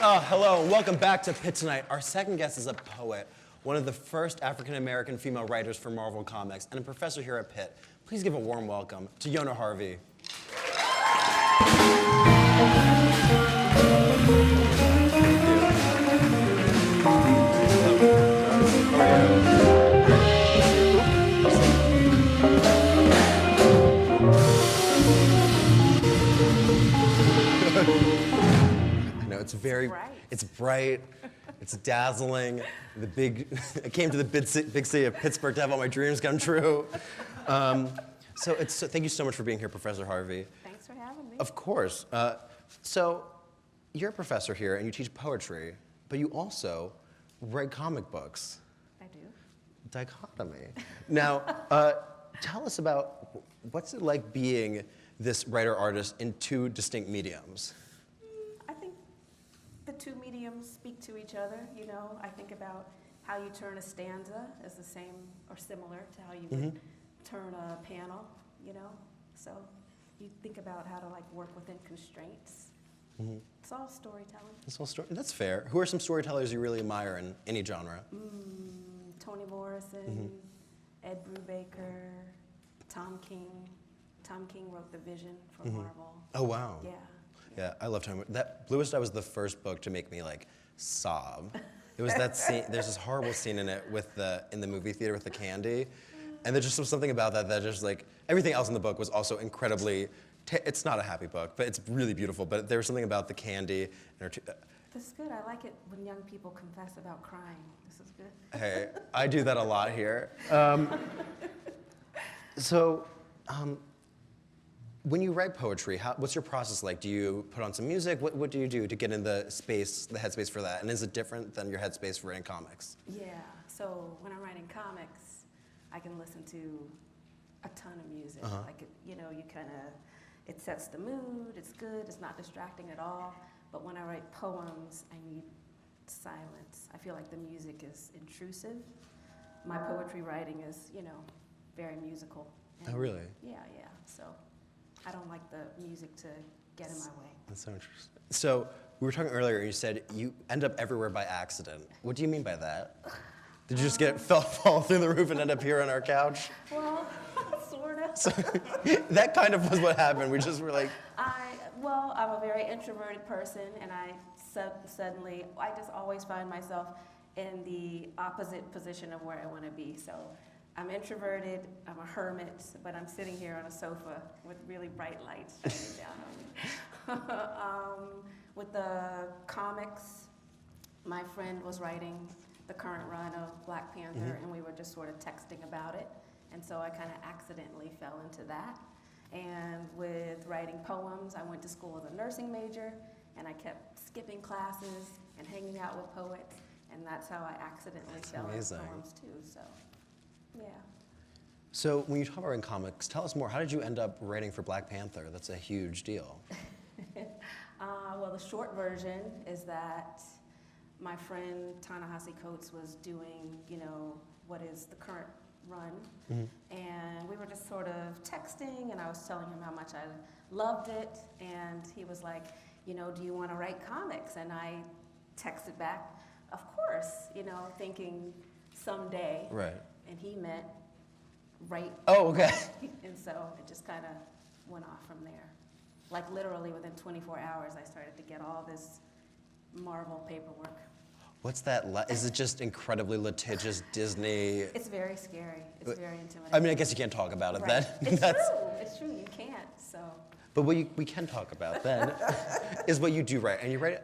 Hello, and welcome back to Pitt Tonight. Our second guest is a poet, one of the first African-American female writers for Marvel Comics, and a professor here at Pitt. Please give a warm welcome to Yona Harvey. It's bright, it's dazzling. I came to the big city of Pittsburgh to have all my dreams come true. Thank you so much for being here, Professor Harvey. Thanks for having me. Of course. So you're a professor here and you teach poetry, but you also write comic books. I do. Dichotomy. Now, tell us about what's it like being this writer-artist in two distinct mediums? I think the two mediums speak to each other. You know, I think about how you turn a stanza as the same or similar to how you would turn a panel, you know? So you think about how to work within constraints. It's all storytelling. It's all that's fair. Who are some storytellers you really admire in any genre? Toni Morrison, Ed Brubaker, Tom King. Tom King wrote The Vision for Marvel. Oh, wow. Yeah. Yeah, I love Tom. That Bluest Eye was the first book to make me sob. It was that scene. There's this horrible scene in it in the movie theater with the candy, and there just was something about that just everything else in the book was also incredibly. It's not a happy book, but it's really beautiful. But there was something about the candy. And This is good. I like it when young people confess about crying. This is good. Hey, I do that a lot here. When you write poetry, what's your process like? Do you put on some music? What do you do to get in the headspace for that? And is it different than your headspace for writing comics? Yeah, so when I'm writing comics, I can listen to a ton of music. It sets the mood, it's good, it's not distracting at all. But when I write poems, I need silence. I feel like the music is intrusive. My poetry writing is, very musical. Oh, really? Yeah. So I don't like the music to get in my way. That's so interesting. So we were talking earlier, and you said you end up everywhere by accident. What do you mean by that? Did you just fall through the roof and end up here on our couch? Well, sort of. So, that kind of was what happened. We just were like... I'm a very introverted person, and I just always find myself in the opposite position of where I want to be. So I'm introverted, I'm a hermit, but I'm sitting here on a sofa with really bright lights shining down on me. With the comics, my friend was writing the current run of Black Panther, and we were just sort of texting about it. And so I kind of accidentally fell into that. And with writing poems, I went to school as a nursing major, and I kept skipping classes and hanging out with poets, and that's how I accidentally fell into poems too, so, yeah. So when you talk about writing comics, tell us more. How did you end up writing for Black Panther? That's a huge deal. Well, the short version is that my friend Ta-Nehisi Coates was doing, what is the current run, and we were just sort of texting, and I was telling him how much I loved it, and he was like, do you want to write comics? And I texted back, of course, thinking someday. Right. And he meant right. Oh, okay. And so it just kind of went off from there. Literally within 24 hours, I started to get all this Marvel paperwork. What's that? Is it just incredibly litigious Disney? It's very scary. It's very intimidating. I mean, I guess you can't talk about it then. It's true. You can't. So. But what we can talk about then is what you do write, and you write.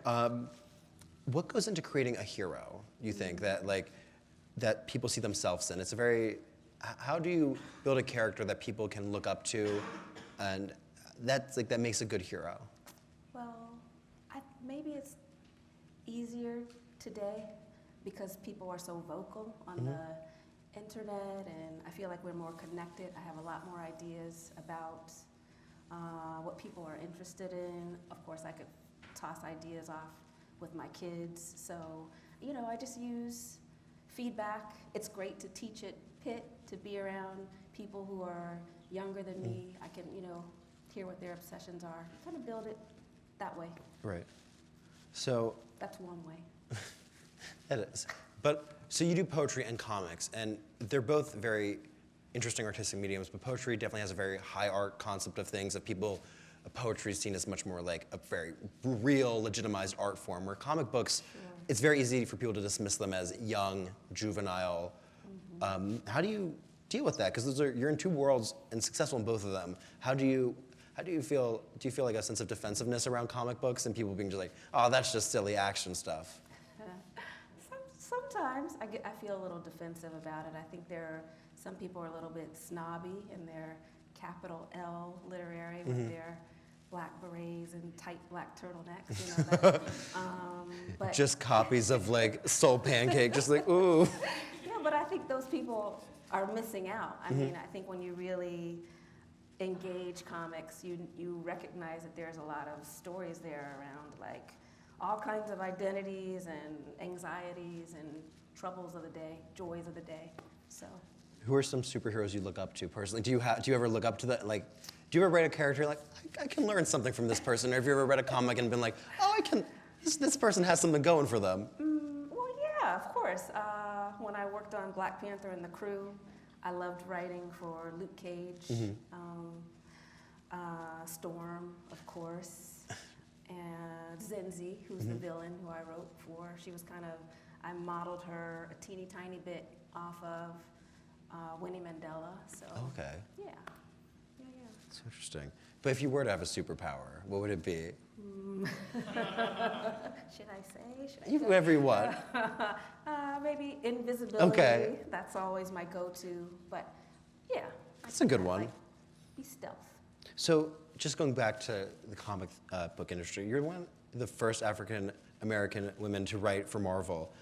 What goes into creating a hero? You think that people see themselves in? It's a very. How do you build a character that people can look up to, and that makes a good hero? Well, maybe it's easier today because people are so vocal on the internet, and I feel like we're more connected. I have a lot more ideas about what people are interested in. Of course, I could toss ideas off with my kids. So, I just use feedback. It's great to teach at Pitt, to be around people who are younger than me. I can, hear what their obsessions are. Kind of build it that way. Right. So That's one way. it is. But so you do poetry and comics, and they're both very interesting artistic mediums, but poetry definitely has a very high art concept of things that people, poetry is seen as much more like a very real, legitimized art form, where comic books, it's very easy for people to dismiss them as young, juvenile. How do you deal with that? Because you're in two worlds and successful in both of them. How do you feel? Do you feel like a sense of defensiveness around comic books and people being just like, oh, that's just silly action stuff? Sometimes I feel a little defensive about it. I think some people are a little bit snobby in their capital L literary with their black berets and tight black turtlenecks. You know, that, but Just copies of like Soul Pancake, just like, ooh. yeah, but I think those people are missing out. I mean, I think when you really engage comics, you recognize that there's a lot of stories there around like all kinds of identities and anxieties and troubles of the day, joys of the day. So, Who are some superheroes you look up to personally? Do you ever look up to that? Like, do you ever write a character like, I can learn something from this person? Or have you ever read a comic and been like, oh, this person has something going for them? well, yeah, of course. When I worked on Black Panther and the crew, I loved writing for Luke Cage, Storm, of course, and Zenzi, who's the villain who I wrote for. She was I modeled her a teeny tiny bit off of Winnie Mandela. So Okay. yeah. That's interesting. But if you were to have a superpower, what would it be? Should I say? Whatever you want. Maybe invisibility. Okay. That's always my go-to. But yeah. That's a good one. Like, be stealth. So just going back to the comic book industry, you're one of the first African American women to write for Marvel.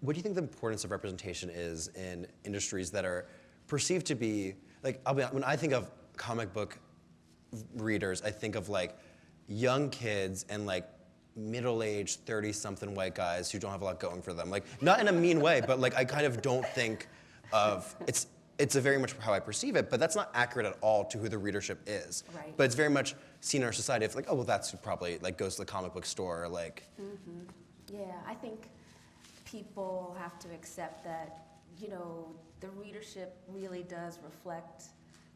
What do you think the importance of representation is in industries that are perceived to be, like, when I think of comic book readers, I think of like young kids and like middle-aged 30-something white guys who don't have a lot going for them. Like, not in a mean way, but like I kind of don't think of, it's a very much how I perceive it, but that's not accurate at all to who the readership is. Right. But it's very much seen in our society of like, oh, well, that's who probably like goes to the comic book store, or like. Yeah, I think people have to accept that, the readership really does reflect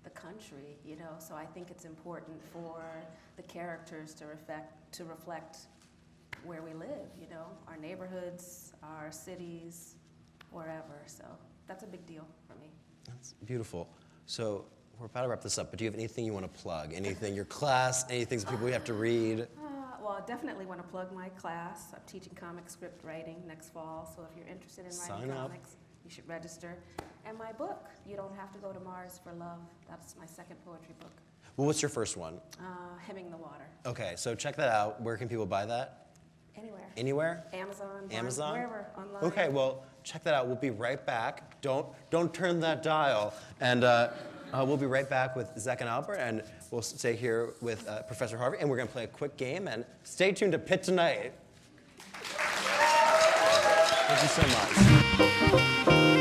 the country, so I think it's important for the characters to reflect where we live, our neighborhoods, our cities, wherever, so that's a big deal for me. That's beautiful. So we're about to wrap this up, but do you have anything you want to plug? Anything, your class, anything that people we have to read? Well, I definitely want to plug my class. I'm teaching comic script writing next fall, so if you're interested in writing comics, you should register. And my book, You Don't Have to Go to Mars for Love, that's my second poetry book. Well, what's your first one? Hemming the Water. Okay, so check that out. Where can people buy that? Anywhere. Anywhere? Amazon, Amazon? wherever, online. Okay, well, check that out. We'll be right back. Don't turn that dial. And we'll be right back with Zach and Albert, and we'll stay here with Professor Harvey, and we're going to play a quick game, and stay tuned to Pitt Tonight. Thank you so much.